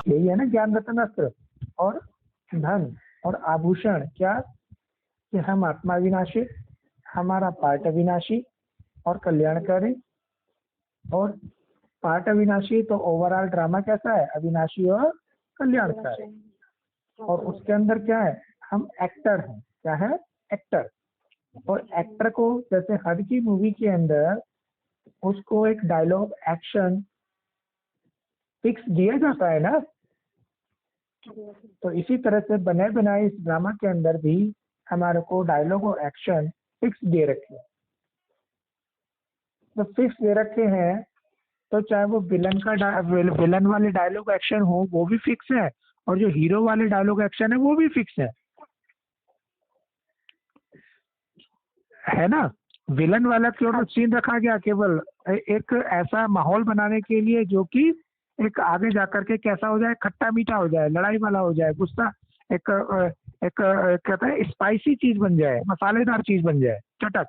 यही है ना ज्ञान रत्न अस्त्र। और धन और आभूषण क्या, कि हम आत्मा विनाशी, हमारा पार्ट अविनाशी और कल्याणकारी। और पार्ट अविनाशी तो ओवरऑल ड्रामा कैसा है, अविनाशी और कल्याणकारी। और उसके अंदर क्या है, हम एक्टर हैं। क्या है, एक्टर। और एक्टर को जैसे हर की मूवी के अंदर उसको एक डायलॉग एक्शन फिक्स दिया जाता है ना, तो इसी तरह से बने बनाए इस ड्रामा के अंदर भी हमारे को डायलॉग और एक्शन फिक्स दे रखे हैं। तो फिक्स दे रखे हैं तो चाहे वो विलन वाले डायलॉग एक्शन हो वो भी फिक्स है, और जो हीरो वाले डायलॉग एक्शन है वो भी फिक्स है ना। विलन वाला केवल सीन रखा गया केवल एक ऐसा माहौल बनाने के लिए जो कि एक आगे जाकर के कैसा हो जाए, खट्टा मीठा हो जाए, लड़ाई वाला हो जाए, गुस्सा एक कहता है स्पाइसी चीज बन जाए, मसालेदार चीज बन जाए, चटक।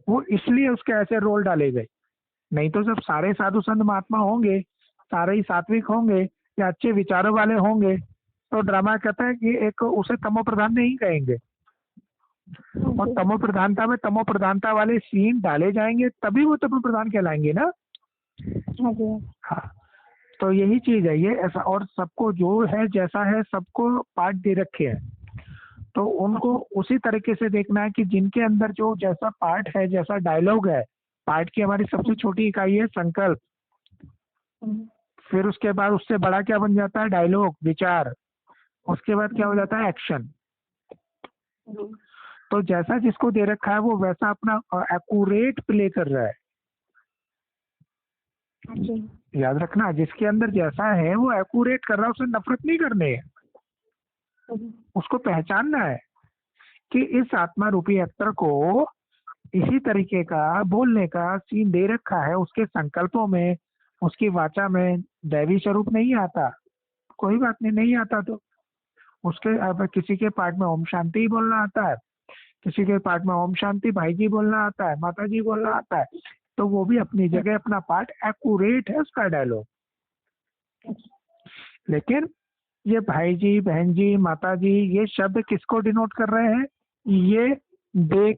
वो इसलिए उसके ऐसे रोल डाले गए। नहीं तो जब सारे साधु संत महात्मा होंगे, सारे ही सात्विक होंगे या अच्छे विचारों वाले होंगे, तो ड्रामा कहता है कि एक उसे तमो प्रधान नहीं कहेंगे। और तमो प्रधानता में तमो प्रधानता वाले सीन डाले जाएंगे तभी वो तमो प्रधान कहलाएंगे ना। हाँ, तो यही चीज है ये ऐसा। और सबको जो है जैसा है सबको पार्ट दे रखे हैं, तो उनको उसी तरीके से देखना है कि जिनके अंदर जो जैसा पार्ट है, जैसा डायलॉग है। पार्ट की हमारी सबसे छोटी इकाई है संकल्प, फिर उसके बाद उससे बड़ा क्या बन जाता है, डायलॉग विचार, उसके बाद क्या हो जाता है, एक्शन। तो जैसा जिसको दे रखा है वो वैसा अपना एक्यूरेट प्ले कर रहा है। याद रखना, जिसके अंदर जैसा है वो एक्यूरेट कर रहा है, उसे नफरत नहीं करनी है, उसको पहचानना है कि इस आत्मा रूपी एक्टर को इसी तरीके का बोलने का सीन दे रखा है। उसके संकल्पों में, उसकी वाचा में दैवी स्वरूप नहीं आता, कोई बात नहीं, नहीं आता तो उसके अब किसी के पार्ट में ओम शांति बोलना आता है, किसी के पार्ट में ओम शांति भाई जी बोलना आता है, माता जी बोलना आता है, तो वो भी अपनी जगह अपना पार्ट एक्यूरेट है उसका डायलॉग। लेकिन ये भाई जी, बहन जी, माता जी, ये शब्द किसको डिनोट कर रहे हैं, ये देह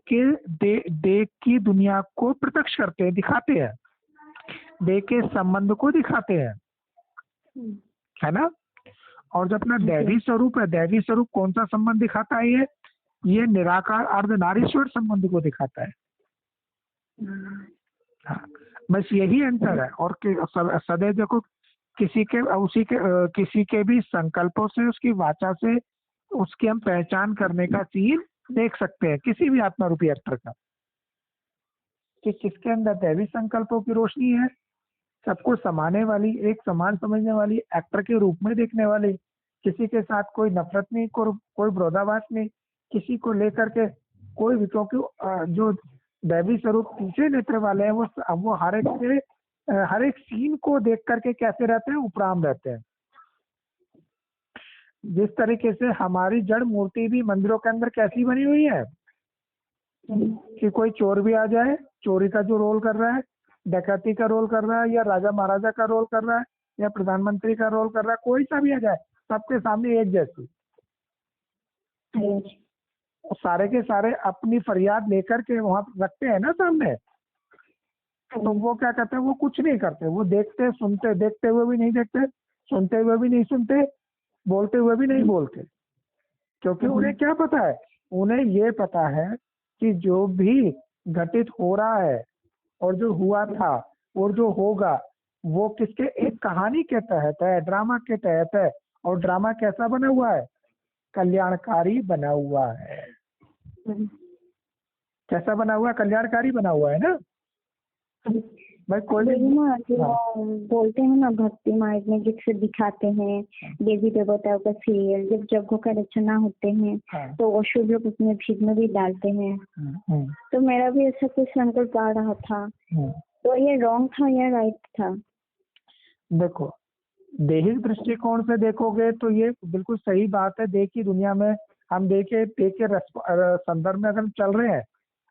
की दुनिया को प्रत्यक्ष करते हैं, दिखाते हैं, देह के संबंध को दिखाते हैं, है ना। और जो अपना दैवी स्वरूप है, दैवी स्वरूप कौन सा संबंध दिखाता है, ये निराकार अर्धनारीश्वर संबंध को दिखाता है। हाँ, बस यही अंतर है। और सदैव देखो किसी के भी संकल्पों से, उसकी वाचा से उसकी हम पहचान करने का सीन देख सकते हैं किसी भी आत्मा रूपी एक्टर का, कि किसके अंदर दैवी संकल्पों की रोशनी है, सबको समाने वाली, एक समान समझने वाली, एक्टर के रूप में देखने वाली, किसी के साथ कोई नफरत नहीं, कोई विरोधाभास नहीं, किसी को लेकर के कोई भी, क्योंकि जो दैवी स्वरूप तीसरे नेत्र वाले हैं वो हर एक सीन को देख करके कैसे रहते हैं, उपराम रहते हैं। जिस तरीके से हमारी जड़ मूर्ति भी मंदिरों के अंदर कैसी बनी हुई है कि कोई चोर भी आ जाए, चोरी का जो रोल कर रहा है, डकैती का रोल कर रहा है, या राजा महाराजा का रोल कर रहा है, या प्रधानमंत्री का रोल कर रहा है, कोई सा भी आ जाए, सबके सामने एक जैसी, सारे के सारे अपनी फरियाद लेकर के वहां रखते हैं ना सामने। तो वो क्या करते हैं, वो कुछ नहीं करते, वो देखते सुनते, देखते हुए भी नहीं देखते, सुनते हुए भी नहीं सुनते, बोलते हुए भी नहीं बोलते, क्योंकि उन्हें क्या पता है, उन्हें ये पता है कि जो भी घटित हो रहा है और जो हुआ था और जो होगा वो किसके, एक कहानी के तहत है, ड्रामा के तहत है। और ड्रामा कैसा बना हुआ है, कल्याणकारी बना हुआ है। कैसा बना हुआ है, कल्याणकारी बना हुआ है ना भाई। कोई भी ना बोलते हैं ना, भक्ति मार्ग में जिसे दिखाते हैं देवी देवताओं का सीरियल, जब यज्ञों का रचना होते हैं तो अशुभ लोग उसमें भीख में भी डालते हैं। तो मेरा भी ऐसा कुछ संकल्प आ रहा था, तो ये रॉन्ग था या राइट था? देखो, देहिक दृष्टिकोण से देखोगे तो ये बिल्कुल सही बात है। देह की दुनिया में हम देह के संदर्भ में अगर चल रहे हैं,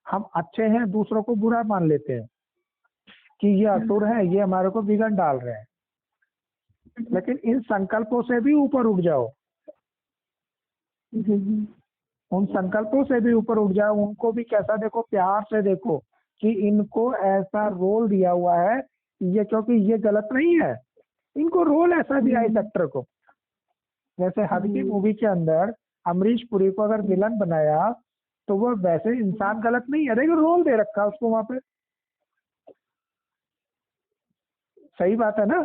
हम अच्छे हैं, दूसरों को बुरा मान लेते हैं कि ये असुर है, ये हमारे को बिगड़ डाल रहे हैं। लेकिन इन संकल्पों से भी ऊपर उठ जाओ, उन संकल्पों से भी ऊपर उठ जाओ। उनको भी कैसा देखो, प्यार से देखो कि इनको ऐसा रोल दिया हुआ है ये, क्योंकि ये गलत नहीं है, इनको रोल ऐसा दिया इस एक्टर को। जैसे हद की मूवी के अंदर अमरीश पुरी को अगर विलन बनाया तो वो वैसे इंसान गलत नहीं है, देखो रोल दे रखा है उसको वहां पे, सही बात है ना।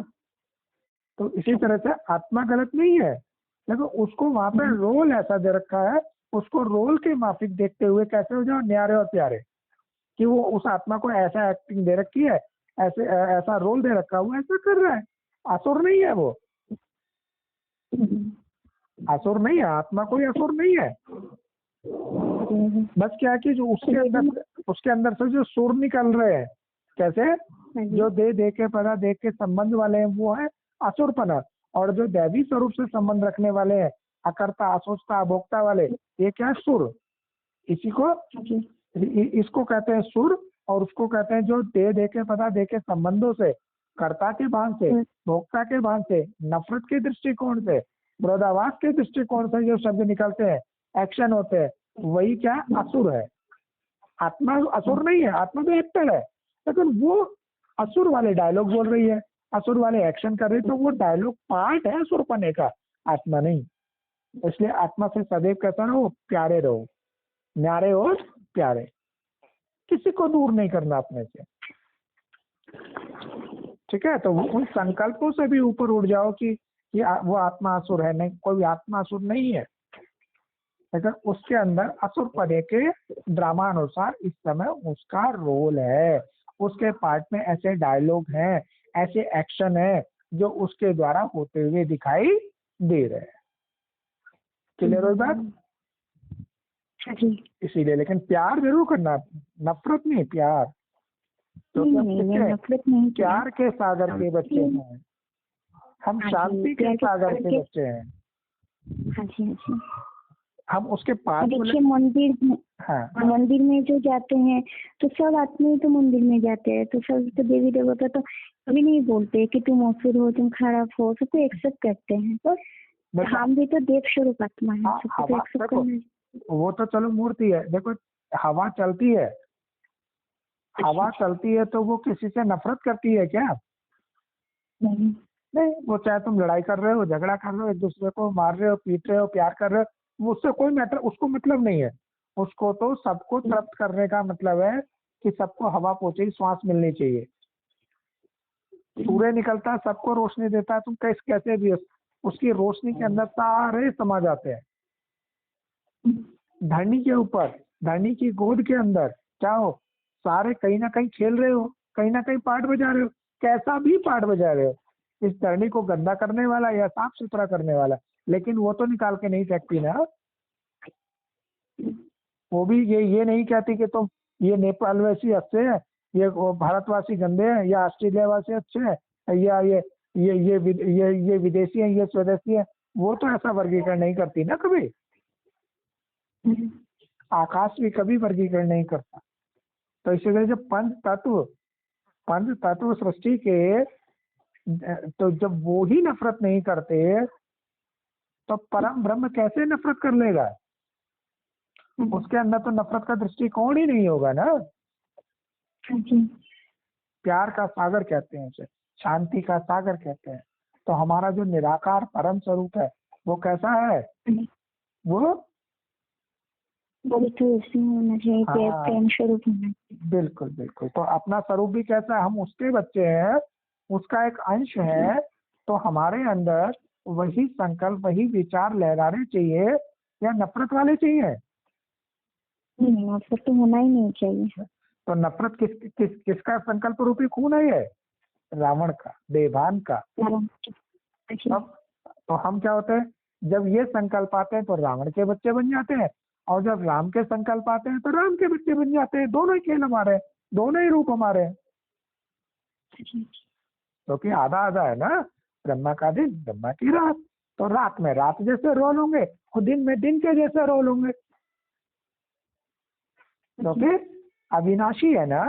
तो इसी तरह से आत्मा गलत नहीं है, देखो उसको वहां पे रोल ऐसा दे रखा है, उसको रोल के माफिक देखते हुए कैसे हो जाओ न्यारे और प्यारे, कि वो उस आत्मा को ऐसा एक्टिंग दे रखी है, ऐसे ऐसा रोल दे रखा है, वो ऐसा कर रहा है। असुर नहीं है वो, असुर नहीं है, आत्मा कोई असुर नहीं है। बस क्या है कि जो उसके अंदर से जो सुर निकल रहे हैं, कैसे जो दे के पदा दे के संबंध वाले हैं वो है असुरपना, और जो दैवी स्वरूप से संबंध रखने वाले हैं अकर्ता असूचता अभोक्ता वाले, ये क्या है सुर। इसी को इसको कहते हैं सुर, और उसको कहते हैं जो दे के पदा दे के संबंधों से, कर्ता के भान से, भोक्ता के भान से, नफरत के दृष्टिकोण से, विरोधाभास के दृष्टिकोण से जो शब्द निकलते हैं, एक्शन होते हैं, वही क्या असुर है। आत्मा असुर नहीं है, आत्मा तो एक्टर है, लेकिन वो असुर वाले डायलॉग बोल रही है, असुर वाले एक्शन कर रही है, तो वो डायलॉग पार्ट है असुरपने का, आत्मा नहीं। इसलिए आत्मा से सदैव कैसा रहो, प्यारे रहो, न्यारे और प्यारे, किसी को दूर नहीं करना अपने से, ठीक है। तो उन संकल्पों से भी ऊपर उठ जाओ कि वो आत्मा असुर है, नहीं, कोई आत्मा असुर नहीं है, लेकिन उसके अंदर असुर पदे के ड्रामा अनुसार इस समय उसका रोल है, उसके पार्ट में ऐसे डायलॉग हैं, ऐसे एक्शन है जो उसके द्वारा होते हुए दिखाई दे रहे हैं। क्लियर हो बात? इसीलिए लेकिन प्यार जरूर करना, नफरत नहीं, प्यार। तो नफरत नहीं, प्यार के सागर के बच्चे हैं हम, शांति के सागर के बच्चे हैं। हाँ जी, हम उसके पास देखिए मंदिर में, मंदिर में जो जाते हैं तो सब आदमी तो मंदिर में जाते हैं, तो सब तो देवी देवता तो कभी नहीं बोलते कि तुम असुर हो, तुम खराब हो, सबको एक्सेप्ट करते हैं। तो हम भी तो देव स्वरूप आत्मा है, सबको तो एक्सेप्ट करना है। वो तो चलो मूर्ति है, देखो हवा चलती है, हवा चलती है तो वो किसी से नफरत करती है क्या? नहीं, वो चाहे तुम लड़ाई कर रहे हो, झगड़ा कर रहे हो, एक दूसरे को मार रहे हो, पीट रहे हो, प्यार कर रहे हो, उससे कोई मैटर, उसको मतलब नहीं है। उसको तो सबको तृप्त करने का मतलब है कि सबको हवा पहुंचे, श्वास मिलनी चाहिए। सूर्य निकलता है, सबको रोशनी देता है, तुम कैसे भी उसकी रोशनी के अंदर सारे समा जाते हैं। धरनी के ऊपर, धरनी की गोद के अंदर क्या हो, सारे कहीं ना कहीं खेल रहे हो, कहीं ना कहीं पार्ट बजा रहे हो, कैसा भी पार्ट बजा रहे हो, इस धरनी को गंदा करने वाला या साफ सुथरा करने वाला, लेकिन वो तो निकाल के नहीं फेंकती ना। वो भी ये नहीं कहती कि तुम ये नेपाल वासी अच्छे हैं, ये भारतवासी गंदे हैं, या ऑस्ट्रेलिया वासी अच्छे हैं, या ये विदेशी हैं, ये स्वदेशी हैं। वो तो ऐसा वर्गीकरण नहीं करती ना कभी। आकाश भी कभी वर्गीकरण नहीं करता। तो इसी वजह से पंच तत्व सृष्टि के, तो जब वो ही नफरत नहीं करते तो परम ब्रह्म कैसे नफरत कर लेगा? उसके अंदर तो नफरत का दृष्टिकोण ही नहीं होगा ना। प्यार का सागर कहते हैं उसे, शांति का सागर कहते हैं। तो हमारा जो निराकार परम स्वरूप है वो कैसा है? वो होना चाहिए, प्रेम स्वरूप होना चाहिए। बिल्कुल बिल्कुल। तो अपना स्वरूप भी कैसा है? हम उसके बच्चे हैं, उसका एक अंश है। तो हमारे अंदर वही संकल्प, वही विचार लहराने चाहिए या नफरत वाले चाहिए? नफरत तो होना ही नहीं चाहिए। तो नफरत किसका संकल्प रूपी खून है? ये रावण का, देवान का। तो हम क्या होते हैं, जब ये संकल्प आते हैं तो रावण के बच्चे बन जाते हैं, और जब राम के संकल्प आते हैं तो राम के बच्चे बन जाते हैं। दोनों ही खेल हमारे, दोनों ही रूप हमारे। क्योंकि आधा आधा है ना, ब्रह्मा का दिन, ब्रह्मा की रात। तो रात में रात जैसे रोल होंगे और दिन में दिन के जैसे रोल होंगे, क्योंकि अविनाशी है ना।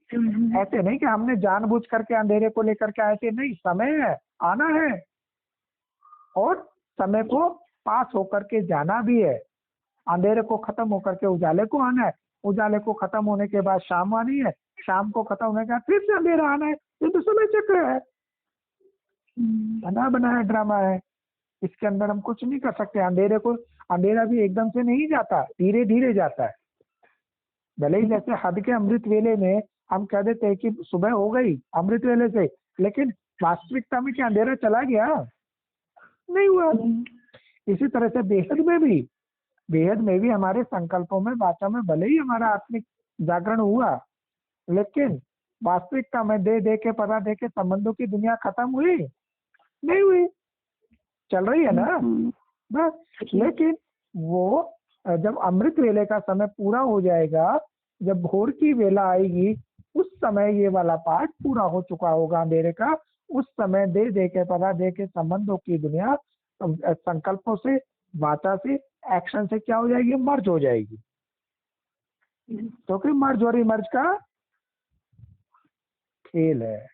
ऐसे नहीं कि हमने जानबूझ करके अंधेरे को लेकर के आए थे, नहीं, समय है, आना है और समय को पास होकर के जाना भी है। अंधेरे को खत्म होकर के उजाले को आना है, उजाले को खत्म होने के बाद शाम आनी है, शाम को खत्म होने के बाद फिर से अंधेरा आना है। ये तो समय चक्र है, बना बनाया ड्रामा है, इसके अंदर हम कुछ नहीं कर सकते। अंधेरा भी एकदम से नहीं जाता, धीरे धीरे जाता है। भले ही जैसे हद के अमृत वेले में हम कह देते हैं कि सुबह हो गई अमृत वेले से, लेकिन वास्तविकता में क्या अंधेरा चला गया? नहीं हुआ। इसी तरह से बेहद में भी हमारे संकल्पों में, वाचा में भले ही हमारा आत्मिक जागरण हुआ, लेकिन वास्तविकता में दे दे के पता दे के संबंधों की दुनिया खत्म हुई नहीं हुई, चल रही है ना बस। लेकिन वो जब अमृत वेले का समय पूरा हो जाएगा, जब भोर की वेला आएगी, उस समय ये वाला पार्ट पूरा हो चुका होगा अंधेरे का। उस समय दे दे के पता दे के संबंधों की दुनिया संकल्पों से, वाचा से, एक्शन से क्या हो जाएगी? मर्ज हो जाएगी। तो फिर मर्ज और रिमर्ज का खेल है।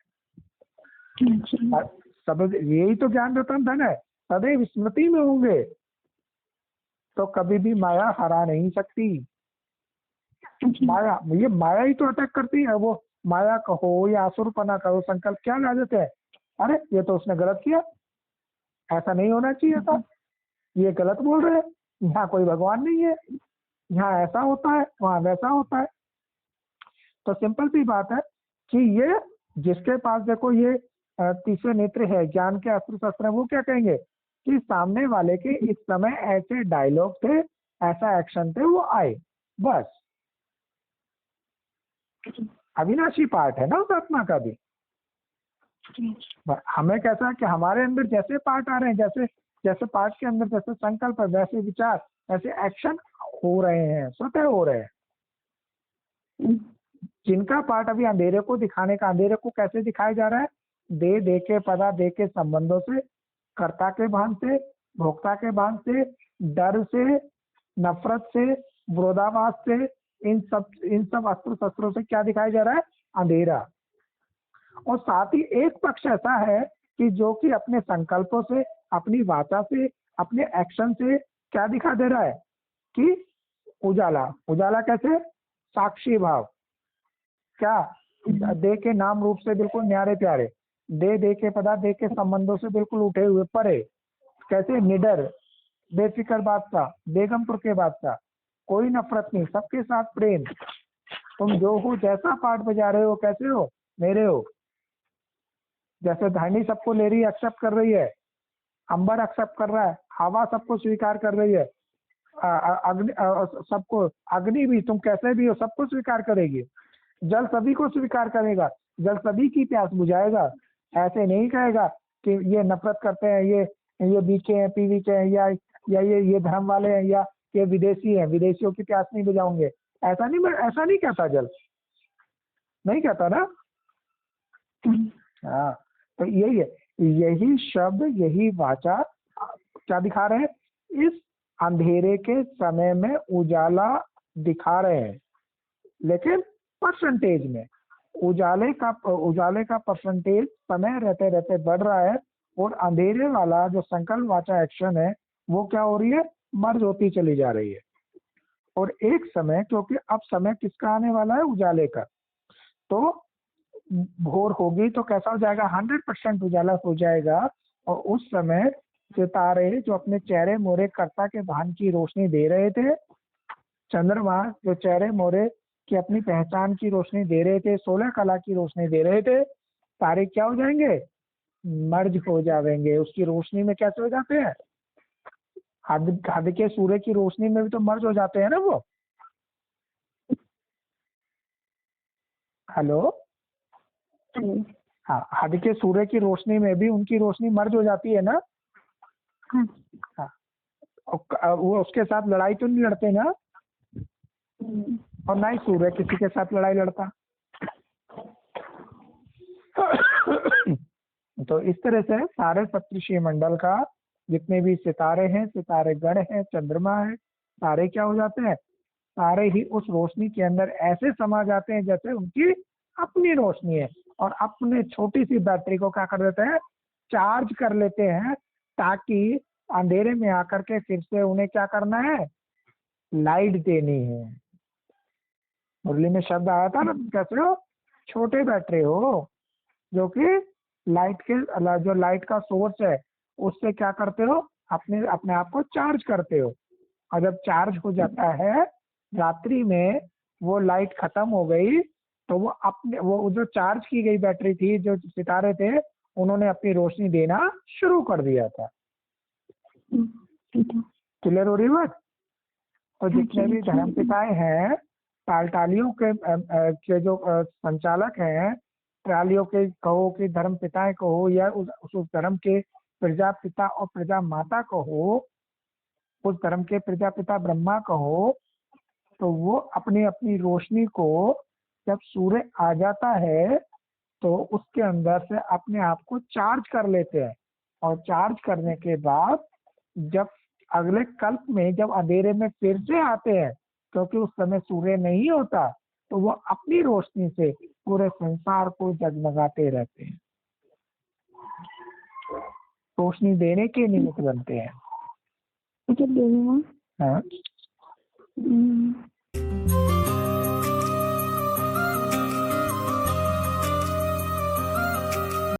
सब यही तो ज्ञान रतन धन है। सदैव स्मृति में होंगे तो कभी भी माया हरा नहीं सकती। माया ही तो अटैक करती है। वो माया कहो या आसुरपना कहो, संकल्प क्या ला देते हैं? अरे ये तो उसने गलत किया, ऐसा नहीं होना चाहिए था, ये गलत बोल रहे हैं, यहाँ कोई भगवान नहीं है, यहाँ ऐसा होता है, वहां वैसा होता है। तो सिंपल सी बात है कि ये जिसके पास देखो ये तीसरे नेत्र है, ज्ञान के अस्त्र शस्त्र है, वो क्या कहेंगे कि सामने वाले के इस समय ऐसे डायलॉग थे, ऐसा एक्शन थे, वो आए, बस। अविनाशी पार्ट है ना उस आत्मा का भी। हमें कैसा कि हमारे अंदर जैसे पार्ट आ रहे हैं, जैसे जैसे पार्ट के अंदर जैसे संकल्प है, वैसे विचार, वैसे एक्शन हो रहे हैं, स्वतः हो रहे हैं। जिनका पार्ट अभी अंधेरे को दिखाने का, अंधेरे को कैसे दिखाया जा रहा है? दे दे के पदा दे के संबंधों से, कर्ता के भान से, भोक्ता के भान से, डर से, नफरत से, विरोधाभास से, इन सब अस्त्र शस्त्रों से क्या दिखाया जा रहा है? अंधेरा। और साथ ही एक पक्ष ऐसा है कि जो कि अपने संकल्पों से, अपनी वाचा से, अपने एक्शन से क्या दिखा दे रहा है कि उजाला। उजाला कैसे? साक्षी भाव। क्या? दे के नाम रूप से बिल्कुल न्यारे प्यारे, दे दे के पदा दे के संबंधों से बिल्कुल उठे हुए परे। कैसे? निडर, बेफिक्र बादशाह, बेगमपुर के बादशाह, कोई नफरत नहीं, सबके साथ प्रेम। तुम जो हो, जैसा पार्ट बजा रहे हो, कैसे हो, मेरे हो। जैसे धरनी सबको ले रही है, एक्सेप्ट कर रही है, अंबर एक्सेप्ट कर रहा है, हवा सबको स्वीकार कर रही है, अग्नि सबको, अग्नि भी तुम कैसे भी हो सबको स्वीकार करेगी, जल सभी को स्वीकार करेगा, जल सभी की प्यास बुझाएगा। ऐसे नहीं कहेगा कि ये नफरत करते हैं, ये बीके हैं, पीवीके हैं, या ये धर्म वाले हैं, या ये विदेशी हैं, विदेशियों की प्यास नहीं बुझाऊंगे। ऐसा नहीं कहता जल, नहीं कहता ना। हाँ, तो यही है, यही शब्द, यही वाचा क्या दिखा रहे हैं? इस अंधेरे के समय में उजाला दिखा रहे हैं, लेकिन परसेंटेज में उजाले का परसेंटेज समय रहते रहते बढ़ रहा है, और अंधेरे वाला जो संकल्प वाचा एक्शन है वो क्या हो रही है? मर्ज होती चली जा रही है। और एक समय, क्योंकि अब समय किसका आने वाला है? उजाले का। तो भोर होगी तो कैसा हो जाएगा? 100% उजाला हो जाएगा। और उस समय सितारे जो अपने चेहरे मोरे कर्ता के भान की रोशनी दे रहे थे, चंद्रमा जो चेहरे मोरे की अपनी पहचान की रोशनी दे रहे थे, 16 कला की रोशनी दे रहे थे, सारे क्या हो जाएंगे? मर्ज हो जाएंगे। उसकी रोशनी में कैसे हो जाते हैं? हद के सूर्य की रोशनी में भी तो मर्ज हो जाते हैं ना वो। हेलो, हाँ, हद के सूर्य की रोशनी में भी उनकी रोशनी मर्ज हो जाती है ना। हाँ, वो उसके साथ लड़ाई तो नहीं लड़ते ना, और ना ही सूर्य किसी के साथ लड़ाई लड़ता। तो इस तरह से सारे सप्तऋषि मंडल का जितने भी सितारे हैं, सितारे गण हैं, चंद्रमा है, सारे क्या हो जाते हैं? सारे ही उस रोशनी के अंदर ऐसे समा जाते हैं जैसे उनकी अपनी रोशनी है, और अपने छोटी सी बैटरी को क्या कर देते हैं, चार्ज कर लेते हैं, ताकि अंधेरे में आकर के फिर से उन्हें क्या करना है, लाइट देनी है। मुरली में शब्द आया था ना, कैसे हो, छोटे बैटरी हो, जो कि लाइट के, जो लाइट का सोर्स है उससे क्या करते हो, अपने अपने आप को चार्ज करते हो। और जब चार्ज हो जाता है रात्रि में, वो लाइट खत्म हो गई, तो वो अपने, वो जो चार्ज की गई बैटरी थी, जो सितारे थे, उन्होंने अपनी रोशनी देना शुरू कर दिया था। क्लियर हो रही बात? तो जितने भी धर्म पिताएं हैं, टालियों के जो संचालक हैं, टालियों के कहो कि धर्म पिताएं कहो, या उस धर्म के प्रजापिता और प्रजा माता कहो, उस धर्म के प्रजापिता ब्रह्मा कहो, तो वो अपनी अपनी रोशनी को, जब सूर्य आ जाता है तो उसके अंदर से अपने आप को चार्ज कर लेते हैं। और चार्ज करने के बाद जब अगले कल्प में जब अंधेरे में फिर से आते हैं, क्योंकि उस समय सूर्य नहीं होता, तो वो अपनी रोशनी से पूरे संसार को जगमगाते रहते हैं, रोशनी देने के निमित्त बनते हैं। हाँ।